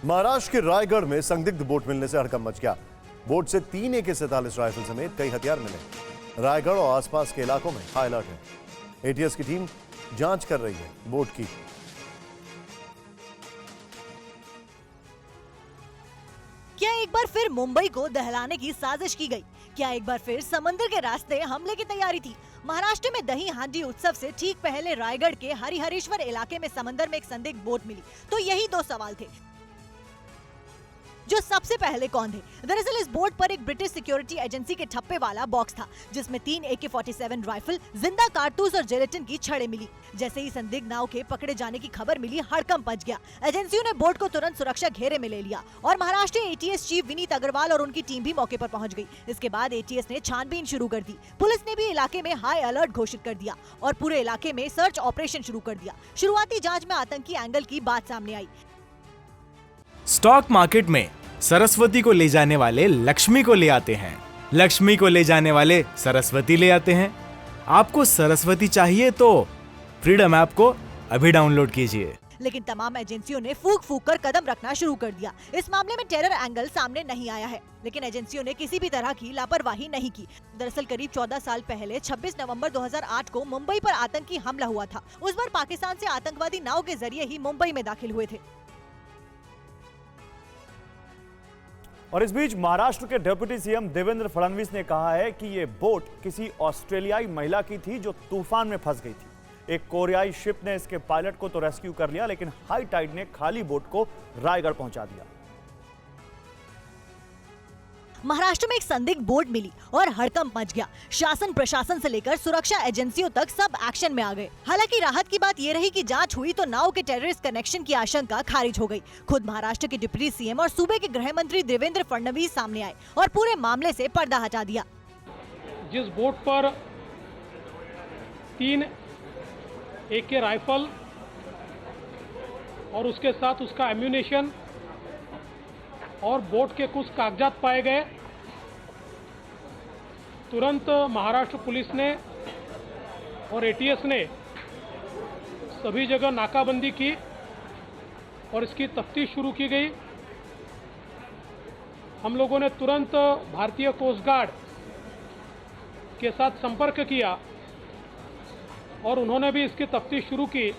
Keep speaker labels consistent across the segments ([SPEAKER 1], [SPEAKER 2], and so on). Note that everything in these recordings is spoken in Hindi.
[SPEAKER 1] महाराष्ट्र के रायगढ़ में संदिग्ध बोट मिलने से हड़कंप मच गया। बोट से 3 AK-47 राइफल समेत कई हथियार मिले। रायगढ़ और आसपास के इलाकों में हाई अलर्ट है। एटीएस की टीम जांच कर रही है बोट की।
[SPEAKER 2] क्या एक बार फिर मुंबई को दहलाने की साजिश की गई? क्या एक बार फिर समंदर के रास्ते हमले की तैयारी थी? महाराष्ट्र में दही हांडी उत्सव से ठीक पहले रायगढ़ के हरिहरेश्वर इलाके में समंदर में एक संदिग्ध बोट मिली। तो यही 2 सवाल थे जो सबसे पहले कौन थे? दरअसल इस बोट पर एक ब्रिटिश सिक्योरिटी एजेंसी के ठप्पे वाला बॉक्स था जिसमें 3 AK-47 राइफल, जिंदा कारतूस और जिलेटिन की छड़ें मिली। जैसे ही संदिग्ध नाव के पकड़े जाने की खबर मिली, हड़कंप मच गया। एजेंसियों ने बोट को तुरंत सुरक्षा घेरे में ले लिया और महाराष्ट्र एटीएस चीफ विनीत अग्रवाल और उनकी टीम भी मौके पर पहुंच गई। इसके बाद एटीएस ने छानबीन शुरू कर दी। पुलिस ने भी इलाके में हाई अलर्ट घोषित कर दिया और पूरे इलाके में सर्च ऑपरेशन शुरू कर दिया। शुरुआती जाँच में आतंकी एंगल की बात सामने आई।
[SPEAKER 3] स्टॉक मार्केट में सरस्वती को ले जाने वाले लक्ष्मी को ले आते हैं, लक्ष्मी को ले जाने वाले सरस्वती ले आते हैं। आपको सरस्वती चाहिए तो फ्रीडम ऐप को अभी डाउनलोड कीजिए।
[SPEAKER 2] लेकिन तमाम एजेंसियों ने फूंक फूंक कर कदम रखना शुरू कर दिया। इस मामले में टेरर एंगल सामने नहीं आया है, लेकिन एजेंसियों ने किसी भी तरह की लापरवाही नहीं की। दरअसल करीब 14 साल पहले 26 नवंबर 2008 को मुंबई पर आतंकी हमला हुआ था। उस बार पाकिस्तान से आतंकवादी नाव के जरिए ही मुंबई में दाखिल हुए थे।
[SPEAKER 4] और इस बीच महाराष्ट्र के डिप्टी सीएम देवेंद्र फडणवीस ने कहा है कि ये बोट किसी ऑस्ट्रेलियाई महिला की थी जो तूफान में फंस गई थी। एक कोरियाई शिप ने इसके पायलट को तो रेस्क्यू कर लिया, लेकिन हाई टाइड ने खाली बोट को रायगढ़ पहुंचा दिया।
[SPEAKER 2] महाराष्ट्र में एक संदिग्ध बोट मिली और हड़कंप मच गया। शासन प्रशासन से लेकर सुरक्षा एजेंसियों तक सब एक्शन में आ गए। हालांकि राहत की बात ये रही कि जांच हुई तो नाव के टेररिस्ट कनेक्शन की आशंका खारिज हो गई। खुद महाराष्ट्र के डिप्टी सीएम और सूबे के गृह मंत्री देवेंद्र फडणवीस सामने आए और पूरे मामले से पर्दा हटा दिया।
[SPEAKER 5] जिस बोट पर 3 AK राइफल और उसके साथ उसका एम्यूनेशन और बोट के कुछ कागजात पाए गए, तुरंत महाराष्ट्र पुलिस ने और एटीएस ने सभी जगह नाकाबंदी की और इसकी तफ्तीश शुरू की गई। हम लोगों ने तुरंत भारतीय कोस्ट गार्ड के साथ संपर्क किया और उन्होंने भी इसकी तफ्तीश शुरू की।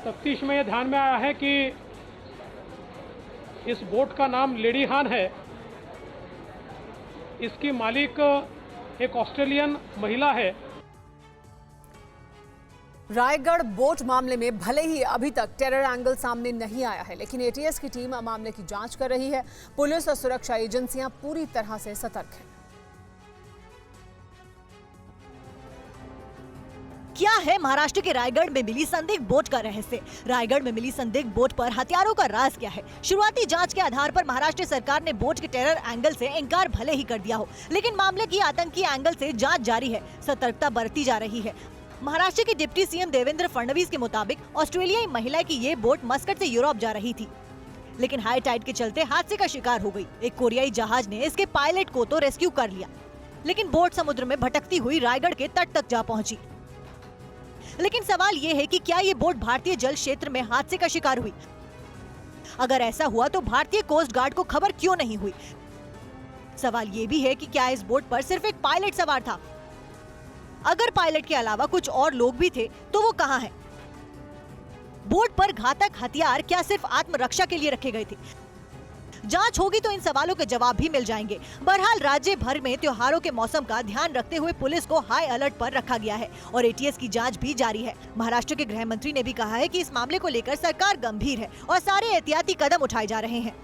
[SPEAKER 5] तफ्तीश में यह ध्यान में आया है कि इस बोट का नाम लेडी हान है। इसकी मालिक एक ऑस्ट्रेलियन महिला है।
[SPEAKER 6] रायगढ़ बोट मामले में भले ही अभी तक टेरर एंगल सामने नहीं आया है, लेकिन एटीएस की टीम मामले की जांच कर रही है। पुलिस और सुरक्षा एजेंसियां पूरी तरह से सतर्क हैं।
[SPEAKER 2] क्या है महाराष्ट्र के रायगढ़ में मिली संदिग्ध बोट का रहस्य? रायगढ़ में मिली संदिग्ध बोट पर हथियारों का राज क्या है? शुरुआती जांच के आधार पर महाराष्ट्र सरकार ने बोट के टेरर एंगल से इनकार भले ही कर दिया हो, लेकिन मामले की आतंकी एंगल से जांच जारी है। सतर्कता बरती जा रही है। महाराष्ट्र के डिप्टी सीएम देवेंद्र फडणवीस के मुताबिक ऑस्ट्रेलियाई महिला की ये बोट मस्कट से यूरोप जा रही थी, लेकिन हाई टाइड के चलते हादसे का शिकार हो गई। एक कोरियाई जहाज ने इसके पायलट को तो रेस्क्यू कर लिया, लेकिन बोट समुद्र में भटकती हुई रायगढ़ के तट तक जा पहुंची। लेकिन सवाल ये है कि क्या ये बोट भारतीय जल क्षेत्र में हादसे का शिकार हुई? अगर ऐसा हुआ तो भारतीय कोस्ट गार्ड को खबर क्यों नहीं हुई? सवाल ये भी है कि क्या इस बोट पर सिर्फ एक पायलट सवार था? अगर पायलट के अलावा कुछ और लोग भी थे तो वो कहां हैं? बोट पर घातक हथियार क्या सिर्फ आत्मरक्षा के लिए रखे गए थे? जांच होगी तो इन सवालों के जवाब भी मिल जाएंगे। बहरहाल राज्य भर में त्योहारों के मौसम का ध्यान रखते हुए पुलिस को हाई अलर्ट पर रखा गया है और एटीएस की जांच भी जारी है। महाराष्ट्र के गृह मंत्री ने भी कहा है कि इस मामले को लेकर सरकार गंभीर है और सारे एहतियाती कदम उठाए जा रहे हैं।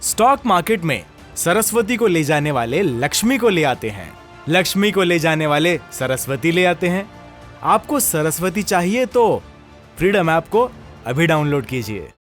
[SPEAKER 3] स्टॉक मार्केट में सरस्वती को ले जाने वाले लक्ष्मी को ले आते हैं, लक्ष्मी को ले जाने वाले सरस्वती ले आते हैं। आपको सरस्वती चाहिए तो फ्रीडम ऐप को अभी डाउनलोड कीजिए।